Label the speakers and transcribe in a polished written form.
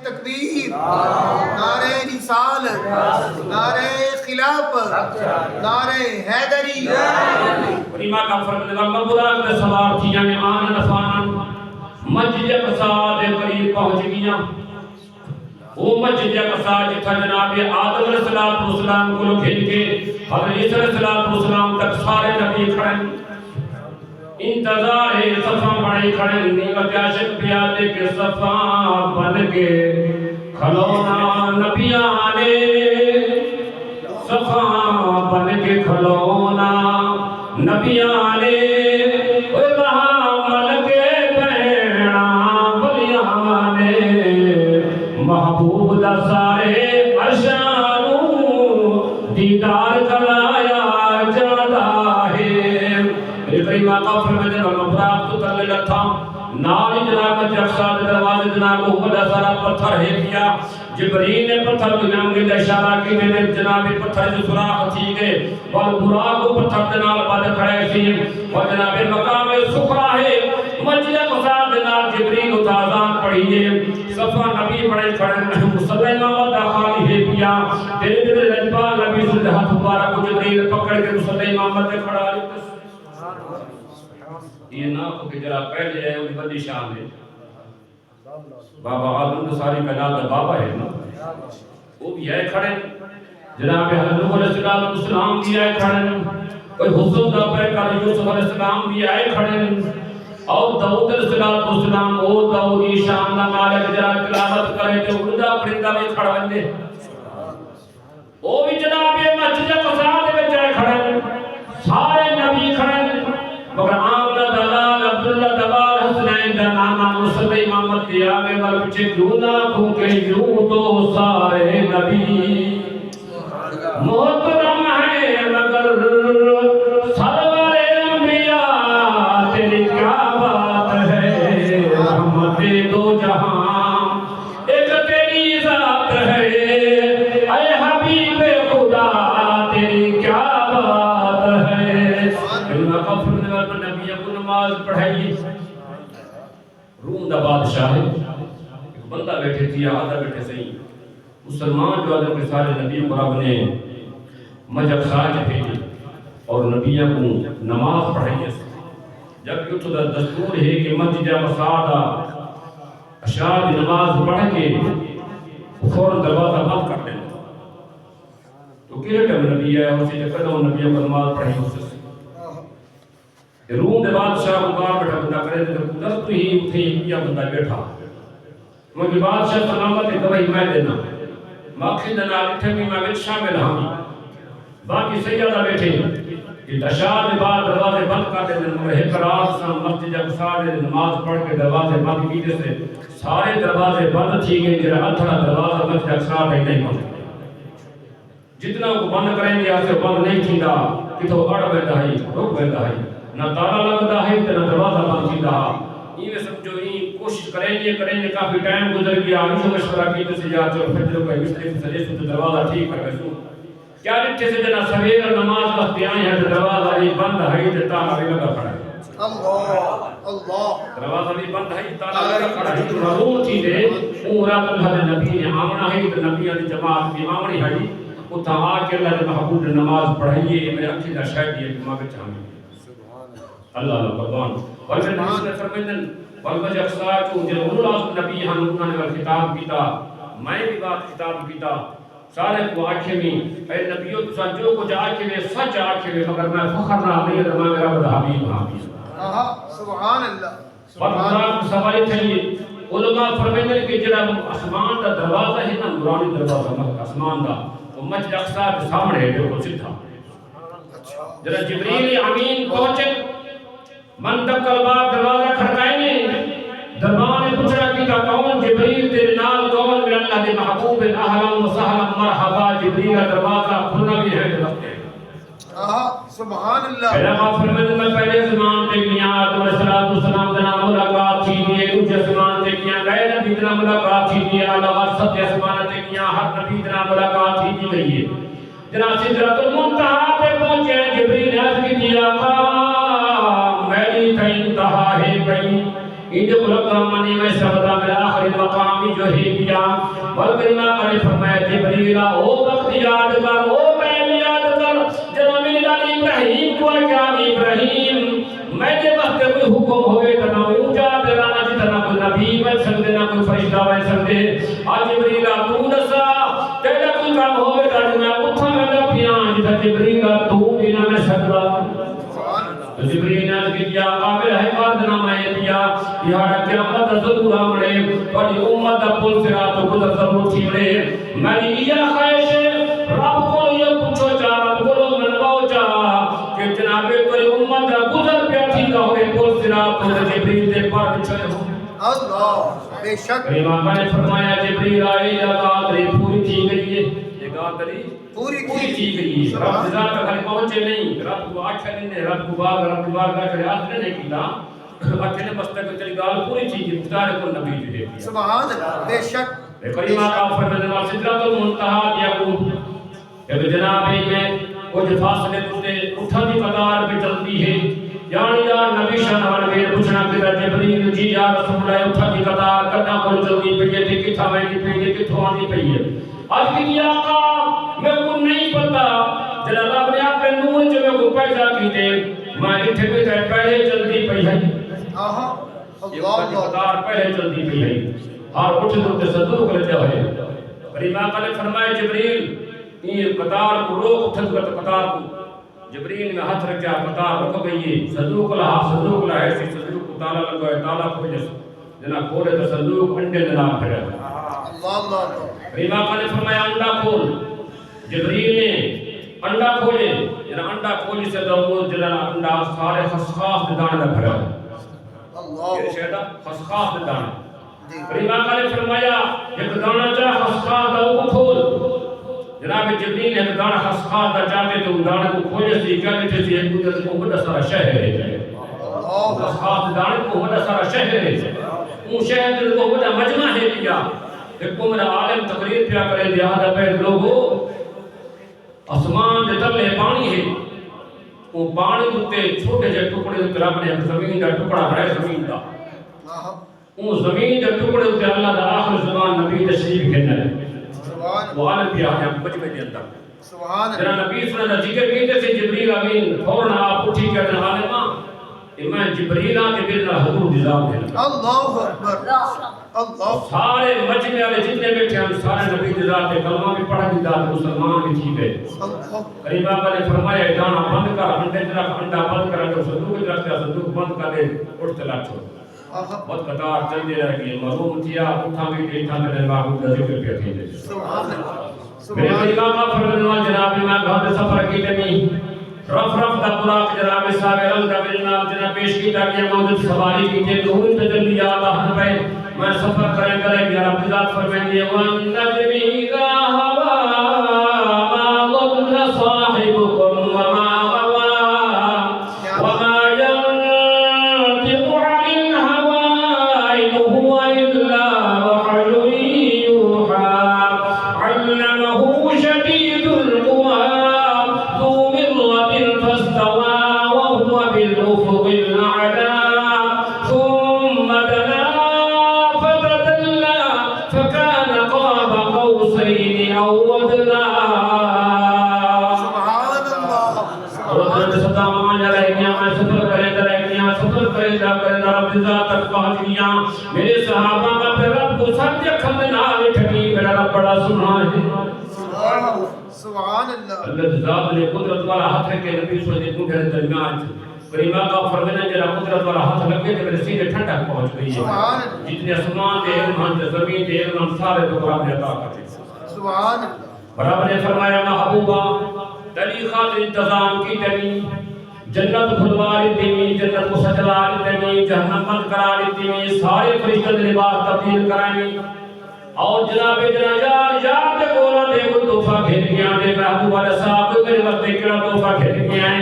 Speaker 1: تکبیر، نعرہ رسالت، نعرہ خلافت، نعرہ حیدری۔
Speaker 2: پریما کا فرمان مبارک دے سوار تھی یعنی آنن فانن مسجد اقصی دے قریب پہنچ گیا۔ وہ مسجد اقصی جتھا جناب آدم علیہ السلام کو کھل کے حضرت عیسیٰ علیہ السلام تک سارے نبی کھڑے انتظار ہے صفا بڑے کھڑے نیمت عاشق پیادے کے صفا بن کے کھلونا نبیان نے صفا بن کے کھلونا نبیان نے محبوب دا سارے عرشانو دیدار کرایا جاتا ہے۔ میرے قریب آقا فرمائے دے مبراق تو تر لے تھا نالی جناب جفصاد دروازے جناب محمد سارا پتھر ہے کیا جبریل نے پتھر دنام کے اشارہ کی میں جناب پتھر جو سراخ تھی گئے والبراق کو پتھر دنال بعد کھڑے سی اور جناب مقام سکرہ ہے مسجد اقصی جناب جبریل اتازان پڑھیے صفا نبی بڑے کھڑے مصلی امام داخالی ہے پیا تیرے دل رجبا نبی صلی اللہ مبارک کو جبریل پکڑ کے مصلی امام دے کھڑا یہ نا کو کہ جرا پہلے ہے ان بڑی شان ہے بابا آدم تو ساری کائنات کا بابا ہے نا وہ بھی ہے کھڑے جناب حضرت نوح علیہ السلام بھی آئے کھڑے کوئی حسن دا پیکار یوسف علیہ السلام بھی آئے کھڑے اور داؤد علیہ السلام او داؤد شان دا مالک جرا تلاوت کرے تے اڑدا پرندہ میں کھڑا وندے او بھی جناب یہ مسجد اقصی دے وچ آئے کھڑے سارے نبی کھڑے مگر آمنہ دلال عبداللہ دبال حسنین دا نانا مصلی امامت دیا میں والپچے دونا کھونکے یوں تو سارے نبی محترم ہے مگر سرور انبیاء تیری کیا بات ہے رحمت دو جہاں ایک تیری ذات ہے اے حبیب خدا تیری کیا بات ہے اللہ کا فرمان نبی ابو نماز پڑھائی روم دا بادشاہ ہے بندہ بیٹھے تھی آدھا بیٹھے صحیح مسلمان جو آدھے کے سارے نبی قرآن نے مجب ساج بھیجی اور نبیوں کو نماز پڑھائی جب یوں تو دستور ہے کہ مسجد مساعدہ اشار نماز پڑھ کے فوراً دروازہ بند کر دیں تو کہے کہ نبی ہے اور اسے جب نبیوں کو نماز پڑھائی اس سے روم دے بادشاہ کو کہا بیٹھا بندہ کرے تو دست تو ہی اٹھے کیا بندہ بیٹھا مجھے بادشاہ سلامت ہے گواہی میں دینا مقصد دینا اٹھے بھی میں شامل ہوں باقی سیدہ بیٹھے کہ دشار دے بعد دروازے بند کر دے مگر ایک رات سن مسجد اقصی دے نماز پڑھ کے دروازے بند کیتے سے سارے دروازے بند تھی گئے جڑا اتھڑا دروازہ مسجد اقصی دے نہیں پہنچ جتنا کو بند کریں گے اسے بند نہیں تھیندا کتھوں اڑ ویندا ہے رک ویندا ہے نہ تالا لگتا ہے نہ دروازہ بند تھیندا یہ سمجھو یہ کوشش کریں گے کافی ٹائم گزر گیا اس مشورہ کیتے سے یا چلو فجر کو مستری سے تو دروازہ ٹھیک کر سو کیا رکھتے سے جنا سویر نماز وقت آئے ہیں دروازہ یہ بند ہے تے تالا بھی لگا پڑا ہے اللہ دروازہ بھی بند ہے تالا لگا پڑا ہے ضرور تھی دے رات اللہ نبی نے آمنا ہے تے نبیوں دی جماعت کی آمنی ہے اتھا آ کے اللہ نے محبوب نے نماز پڑھائیے میرے اکھی دا شاید یہ دماغ چاہیے اللہ اللہ قربان اور پھر نبی نے فرمائے والوجہ اقصی جو جنہوں اللہ نبی ہم انہوں نے خطاب کیتا میں بھی بات خطاب کیتا سارے کو آنکھیں میں اے نبیوں جو کچھ آنکھیں میں سچ آنکھیں میں مگر میں فخر نہ نہیں رہا میرا بڑا حبیب حبیب
Speaker 1: سبحان اللہ
Speaker 2: اور سوال چاہیے علماء فرمائے کہ جڑا آسمان کا دروازہ ہے نا نورانی دروازہ آسمان کا وہ مسجد اقصی کے سامنے ہے بالکل سیدھا جڑا جبریل امین پہنچے من تک الباب دروازہ کھڑکائیں گے دربار نے پوچھا کہ کون جبریل تیرے نال کون میرے اللہ کے محبوب اہلا و سہلا مرحبا جبریل کا دروازہ کھلنا بھی ہے رکھتے
Speaker 1: سبحان اللہ
Speaker 2: پہلا فرمان میں پہلے زمان تے گیا آدم علیہ السلام کے نام ملاقات تھی دی دوسرے زمان تے گیا گئے نبی کے نام ملاقات تھی دی اللہ سب زمان تے گیا ہر نبی کے نام ملاقات تھی دی گئی ہے جناب سدرۃ المنتہا پہ پہنچے جبریل نے عرض کی آقا میری تا انتہا ہے بھئی ان ملکمانی میں سبدا میرا آخری مقامی جو ہے کیا بلکہ نے فرمایا جبریل او وقت یاد کر او پہلے یاد کر جب میرے نبی ابراہیم کو کیا ابراہیم میں جب وقت کوئی حکم ہوئے تنا اونچا دلانا جتنا کوئی نبی بن سکتے نہ کوئی فرشتہ بن سکتے آج جبریل تو دسا تیرا کوئی کام ہوئے تنا میں اٹھا میں پیاں جتا جبریل تو دینا میں سکتا جبریل نے کیا قابل ہے قادنا میں دیا یہاں قیامت ضرور آمڑے اور یہ امت پل صراط کو ضرور چھیڑے میری یہ خواہش رب کو یہ پوچھو چاہ رب کو منواؤ چاہ کہ جناب کوئی امت گزر پیا تھی نہ ہوئے پل صراط کو جبریل دے پر بچھے ہو
Speaker 1: اللہ بے شک
Speaker 2: امام نے فرمایا جبریل آئی یا قادری پوری تھی گئی ہے یہ قادری پوری کی گئی ہے رب ذات تک ہم پہنچے نہیں رب کو آٹھا نہیں رب کو باغ کا چلے آٹھ نے کیتا آٹھے نے بس تک چلی گال پوری تھی کہ مختار کو نبی جو ہے
Speaker 1: سبحان اللہ بے شک
Speaker 2: کریمہ کا فرمانے والا سدرۃ المنتہا یعقوب کہ جناب میں کچھ فاصلے سے اٹھا دی قطار پہ چلتی ہے یعنی یا نبی شان والے پوچھنا کہ جبریل جی یا رسول اللہ اٹھا دی قطار کنا کو چلتی پئی ہے کہ تھا میں کی پئی ہے کہ تھوا دی پئی ہے آج کی آقا میں کو نہیں پتا جلا رب نے اپنے نور جو میں کو پیدا کیتے میں اٹھے بھی پہلے چلتی پئی ہے اللہ قطار پہلے چلتی پئی ہے اور اٹھ دو تے صدور کر دیا ہے کریمہ نے فرمایا جبریل یہ قطار کو روک اٹھ دو قطار کو جبریل نے ہاتھ رکھا قطار رک گئی ہے صندوق لا ایسی صندوق کو تالا لگا ہے تالا کھول جنا کھولے تو صندوق انڈے دنا پھڑا اللہ کریمہ نے فرمایا انڈا کھول جبریل نے انڈا کھولے جنا انڈا کھولی سے تو جنا انڈا سارے خسخاس دانے دا بھرا اللہ یہ شہدا خسخاس دانے کریمہ نے فرمایا ایک دانہ چاہ خسخاس دا وہ کھول جناب جبریل نے دانا خسخاس دا چاہتے تو دانے کو کھولے سے کیا کہتے تھے ایک دوسرے کو بڑا سارا شہر ہے خسخاس دانے کو بڑا سارا شہر ہے وہ شہر کو بڑا مجمع ہے کیا ایک کو میرا عالم تقریر پیا کرے دیہادہ پہ لوگوں آسمان دے تلے پانی ہے وہ پانی دوتے چھوٹے جے ٹکڑے دوتے رب نے زمین دا ٹکڑا ہے زمین دا وہ زمین دے ٹکڑے دوتے اللہ دا آخر زمان نبی تشریف کہنا ہے وہ عالم پیا ہے مجمع دے اندر سبحان اللہ نبی صلی اللہ علیہ وسلم ذکر کیتے سے جبریل امین فوراً آپ اٹھی کر عالمہ میں جبریل آتے بلنا حضور نظام ہے
Speaker 1: اللہ اکبر اللہ
Speaker 2: سارے مجمع والے جتنے بیٹھے ہم سارے نبی نظام کے کلمہ بھی پڑھا دی ذات مسلمان بھی تھی گئے قریب آقا نے فرمایا دانا بند کر انڈے رکھ انڈا بند کر تو صندوق رکھ دیا صندوق بند کر دے اٹھ چلا چھوڑ بہت قطار چل دے رہ گئی معلوم تھیا اٹھا بھی دیکھا میرے محبوب کا ذکر پہ تھی
Speaker 1: سبحان اللہ
Speaker 2: میرے قریب آقا فرمایا جناب میں گھر سفر کی نمی رف دا براق جناب صاحب رضا بلنا جناب پیش کی تاکہ موجود سواری کی تھے دور تجلی آباہن پہ میں سفر کریں کریں یا رب ذات فرمائیں گے وَالنَّجْمِ إِذَا هَوَىٰ مَا ضَلَّ صَاحِبُكُمْ وَمَا غَوَىٰ وَمَا يَنطِقُ عَنِ الْهَوَىٰ إِنْ هُوَ إِلَّا وَحْيٌ يُوحَىٰ عَلَّمَهُ شَدِيدُ الْقُوَىٰ ذُو مِرَّةٍ فَاسْتَوَىٰ وَهُوَ بِالْأُفُقِ الْأَعْلَىٰ ثُمَّ دَنَا فكان قاب قوسين أو أدنى
Speaker 1: سبحان اللہ
Speaker 2: رب صدا مانا رہنیا میں سفر کرے درہنیا سفر کرے جا کرے رب ذات تک پہنچ گیا میرے صحابہ کا پھر رب کو ساتھ جکھم میں نالے ٹھکی میرا رب بڑا سنا ہے
Speaker 1: سبحان اللہ
Speaker 2: اللہ ذات نے قدرت والا ہاتھ رکھے نبی صلی اللہ علیہ وسلم کے درمیان کریمہ کا فرمانا جرا قدرت والا ہاتھ لگے تو میرے سیدھے ٹھنڈا پہنچ گئی ہے جتنے آسمان دے علم زمین دے علم سارے تو رب نے عطا کر دیا
Speaker 1: سبحان اللہ
Speaker 2: رب نے فرمایا محبوبہ تلی خاطر انتظام کی تمی جنت کھلواری تمی جنت کو سجواری تمی جہنم بند کراری تمی سارے فرشتوں نے لباس تبدیل کرائیں اور جناب جناب یاد کو نہ دے کوئی تحفہ گھر گیا دے محبوبہ نے صاحب میرے وقت کڑا تحفہ گھر گیا ہے